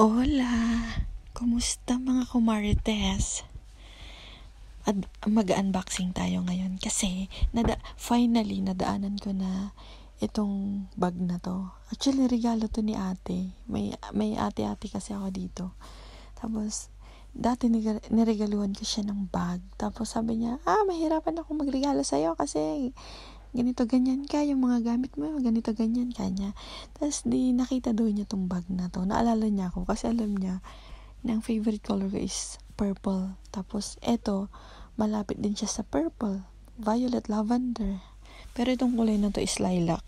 Hola! Kumusta mga kumarites? Mag-unboxing tayo ngayon kasi finally nadaanan ko na itong bag na to. Actually, regalo to ni ate. May ate-ate kasi ako dito. Tapos, dati niregaluhan ko siya ng bag. Tapos sabi niya, mahirapan ako magregalo sa'yo kasi ganito ganyan ka, yung mga gamit mo, ganito ganyan ka niya. Tapos nakita daw niya tong bag na to. Naalala niya ako kasi alam niya na ang favorite color ko is purple. Tapos eto, malapit din siya sa purple, violet, lavender. Pero itong kulay na to is lilac.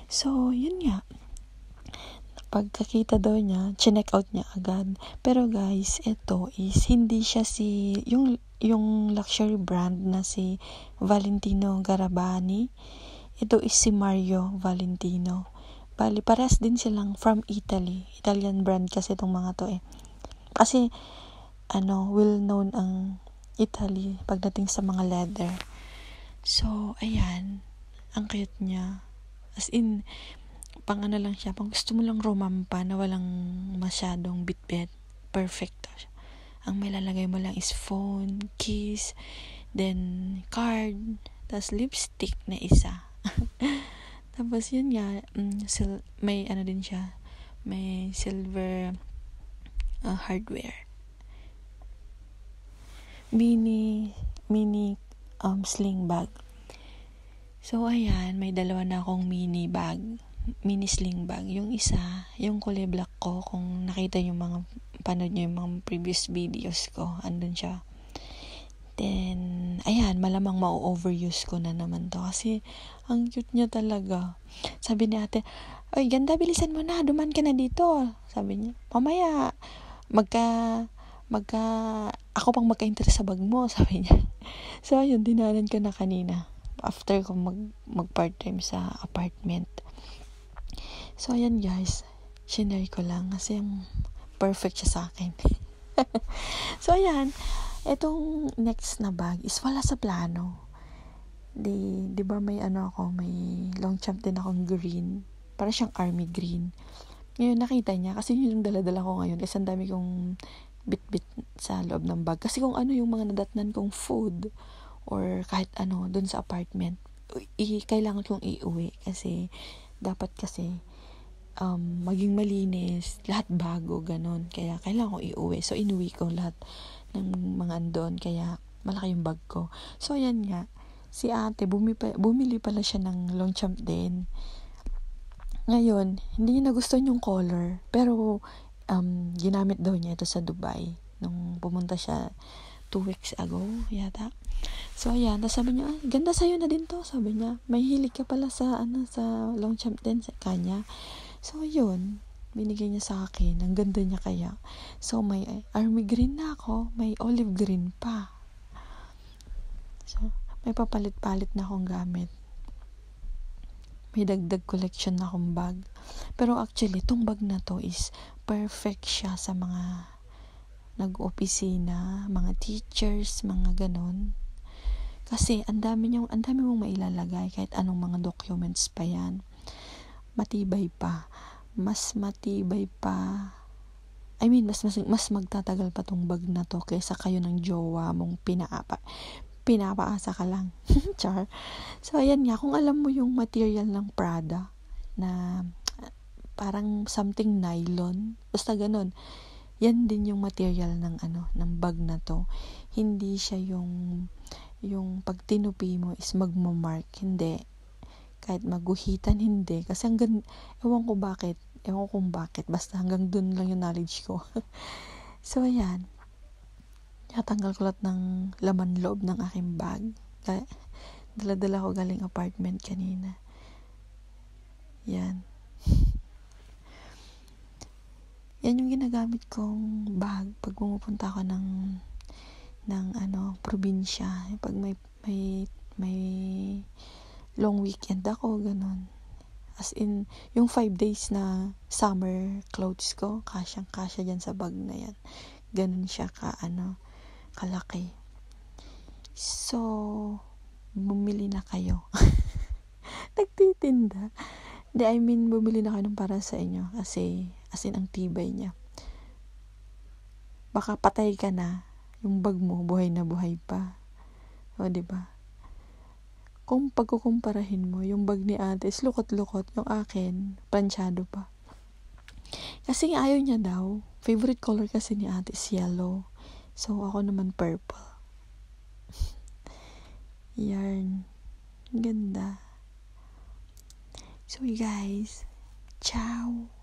So, yun nga. Pagkakita daw niya, chinek out niya agad. Pero guys, ito is hindi siya yung luxury brand na si Valentino Garavani. Ito is si Mario Valentino. Bali, parehas din silang from Italy. Italian brand kasi itong mga to eh. Kasi, well known ang Italy pagdating sa mga leather. So, ayan. Ang cute niya. As in, pang lang siya. Pang gusto mo lang rumampa na walang masyadong bitbit. Perfect to siya. Ang may lalagay mo lang is phone, keys, then card, tas lipstick na isa. Tapos yun nga, may din siya. May silver hardware. Mini sling bag. So, ayan, may dalawa na akong mini sling bag. Yung isa, yung kulay black ko, kung nakita yung panood nyo yung mga previous videos ko, andun siya. Then, ayan, malamang ma-overuse ko na naman to. Kasi, ang cute niya talaga. Sabi ni ate, "Oy, ganda, bilisan mo na, duman ka na dito." Sabi niya, "Mamaya, ako pang magka-interest sa bag mo." Sabi niya. So, ayun, dinanan ko na kanina. After ko mag-part-time sa apartment. So, ayan guys. Shinare ko lang kasi perfect siya sa akin. So, ayan. Itong next na bag is wala sa plano. Di ba may may long champ din akong green. Para siyang army green. Ngayon nakita niya kasi yun yung dala-dala ko ngayon kasi ang dami kong bit-bit sa loob ng bag. Kasi kung ano yung mga nadatnan kong food or kahit dun sa apartment, kailangan kong iuwi kasi dapat kasi maging malinis, lahat bago, ganun. Kaya kailangan kong iuwi. So, inuwi ko lahat ng mga andon. Kaya malaki yung bag ko. So, ayan nga. Si ate, bumili pala siya ng long champ din. Ngayon, hindi niya nagustuhan yung color. Pero, ginamit daw niya ito sa Dubai. Nung pumunta siya 2 weeks ago, yata. So, ayan. Tapos sabi niya, ganda sa'yo na din to. Sabi niya, may hilig ka pala sa long champ din sa kanya. So, yun. Binigay niya sa akin. Ang ganda niya kaya. So, may army green na ako. May olive green pa. So, may papalit-palit na akong gamit. May dagdag collection na akong bag. Pero actually, itong bag na to is perfect siya sa mga nag-opisina, mga teachers, mga ganon. Kasi ang dami mong mailalagay kahit anong mga documents pa yan. Matibay pa. Mas matibay pa. I mean, mas magtatagal pa tong bag na to kaysa kayo ng jowa mong pinapaasa ka lang. Char. So, ayan nga. Kung alam mo yung material ng Prada na parang something nylon, basta ganun. Yan din yung material ng bag na to. Hindi siya yung pag tinupi mo is magmamark. Hindi. Kahit maguhitan, hindi. Kasi ewan kung bakit. Basta hanggang dun lang yung knowledge ko. So, ayan. Natanggal ko lahat ng laman loob ng aking bag. Dala-dala ko galing apartment kanina. Yan. Yan yung ginagamit kong bag pag pumupunta ako ng probinsya. Pag may long weekend ako, ganun. As in, yung 5 days na summer clothes ko, kasyang-kasya dyan sa bag na yan. Ganun siya kalaki. So, bumili na kayo. Nagtitinda. I mean, bumili na kayo ng para sa inyo. Kasi, as in, ang tibay niya. baka patay ka na, yung bag mo buhay na buhay pa. O, diba? Kung pagkukumparahin mo, yung bag ni ate is lukot-lukot, yung akin, planchado pa. Kasi ayaw niya daw. Favorite color kasi ni ate is yellow. So, ako naman purple. Yarn. Ganda. So, guys, ciao!